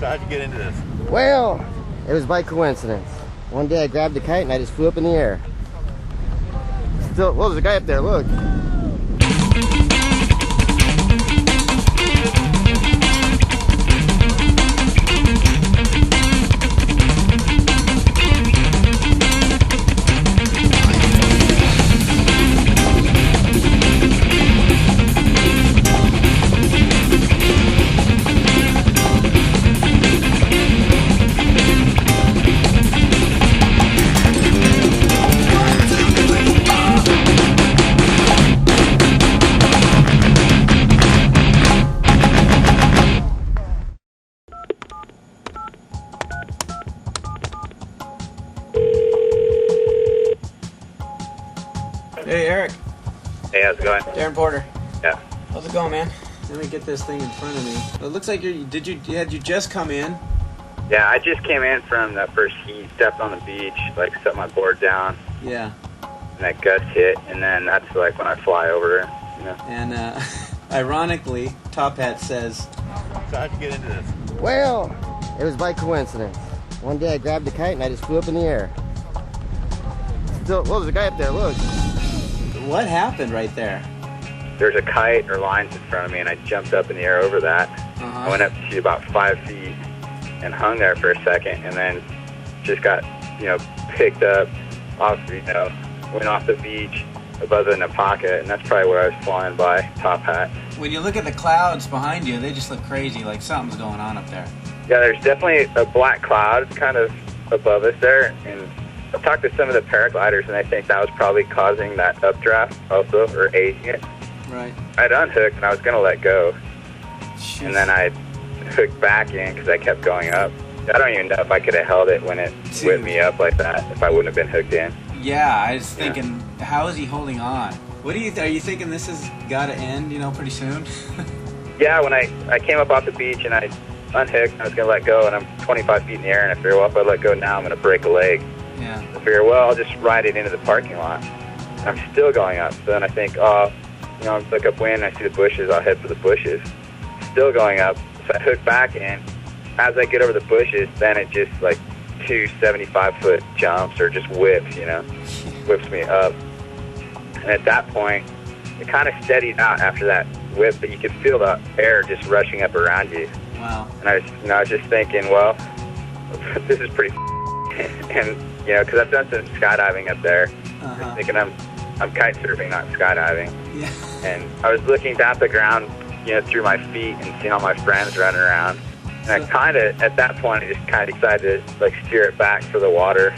So how'd you get into this? Well, it was by coincidence. One day I grabbed the kite and I just flew up in the air. Still, well, there's a guy up there, look. Hey, Eric. Hey, how's it going? Darren Porter. Yeah. How's it going, man? Let me get this thing in front of me. It looks like had you just come in? Yeah, I just came in from that first heat, stepped on the beach, like set my board down, Yeah. and that gust hit, and then that's like when I fly over, you know. And ironically, Top Hat says, So how'd you get into this? Well, it was by coincidence. One day I grabbed the kite and I just flew up in the air. Still, well, there's a guy up there, look. what happened right there? There's a kite or lines in front of me, and I jumped up in the air over that. I went up to about 5 feet and hung there for a second, and then just got, picked up off, went off the beach above the Napaka, and that's probably where I was flying by, Top Hat. When you look at the clouds behind you, they just look crazy, like something's going on up there. Yeah, there's definitely a black cloud kind of above us there, and I've talked to some of the paragliders, and I think that was probably causing that updraft also, or aiding it. Right. I'd unhooked, and I was going to let go, Jeez. and then I hooked back in because I kept going up. I don't even know if I could have held it when it whipped me up like that, if I wouldn't have been hooked in. Yeah, I was thinking, how is he holding on? Are you thinking this has got to end, pretty soon? Yeah, when I came up off the beach and I unhooked, and I was going to let go, and I'm 25 feet in the air, and I figured, well, if I let go now, I'm going to break a leg. Yeah. I figured, well, I'll just ride it into the parking lot. And I'm still going up. So then I think, I look upwind, I see the bushes, I'll head for the bushes. Still going up. So I hook back in. As I get over the bushes, then it just like 2 75-foot jumps or just whips, whips me up. And at that point, it kind of steadied out after that whip, but you could feel the air just rushing up around you. Wow. And I was just thinking, well, this is pretty and, because I've done some skydiving up there. I'm thinking I'm kitesurfing, not skydiving. Yeah. And I was looking down at the ground, through my feet and seeing all my friends running around. And I kind of, at that point, I just kind of decided to, steer it back for the water.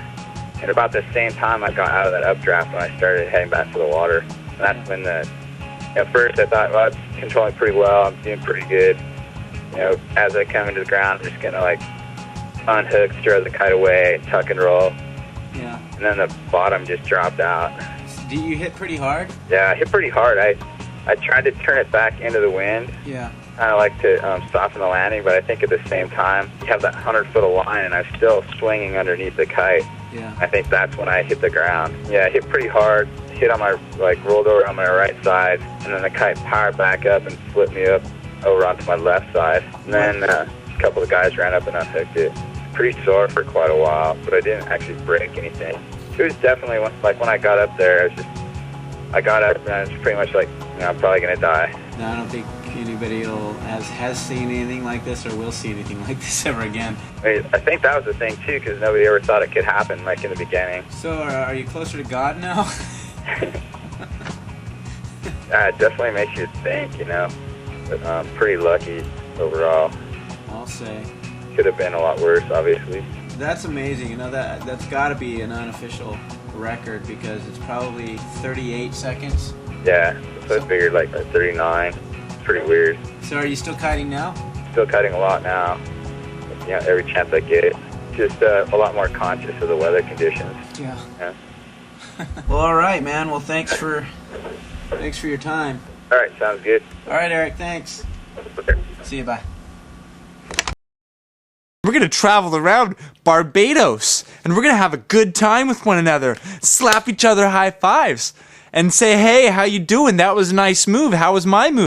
And about the same time I got out of that updraft when I started heading back for the water. And that's when at first I thought, well, it's controlling pretty well. I'm doing pretty good. As I come into the ground, I'm just going to, unhook, steer the kite away, tuck and roll. Yeah. And then the bottom just dropped out. Do you hit pretty hard? Yeah, I hit pretty hard. I tried to turn it back into the wind. Yeah. Kind of like to soften the landing, but I think at the same time, you have that 100-foot of line, and I'm still swinging underneath the kite. Yeah. I think that's when I hit the ground. Yeah, I hit pretty hard, hit on my, rolled over on my right side, and then the kite powered back up and flipped me up over onto my left side. And then a couple of guys ran up and unhooked it. Pretty sore for quite a while, but I didn't actually break anything. It was definitely when I got up there, I got up and I was pretty much like, I'm probably gonna die. No, I don't think anybody has seen anything like this or will see anything like this ever again. I think that was the thing too, because nobody ever thought it could happen in the beginning. So are you closer to God now? It definitely makes you think, but I'm pretty lucky overall. I'll say. Could have been a lot worse, obviously. That's amazing. That's got to be an unofficial record because it's probably 38 seconds. Yeah, so I figured 39. It's pretty weird. So are you still kiting now? Still kiting a lot now. Every chance I get. Just a lot more conscious of the weather conditions. Yeah. Yeah. Well, all right, man. Well, thanks for your time. All right, sounds good. All right, Eric. Thanks. Okay. See you. Bye. We're going to travel around Barbados, and we're going to have a good time with one another, slap each other high fives, and say, hey, how you doing? That was a nice move. How was my move?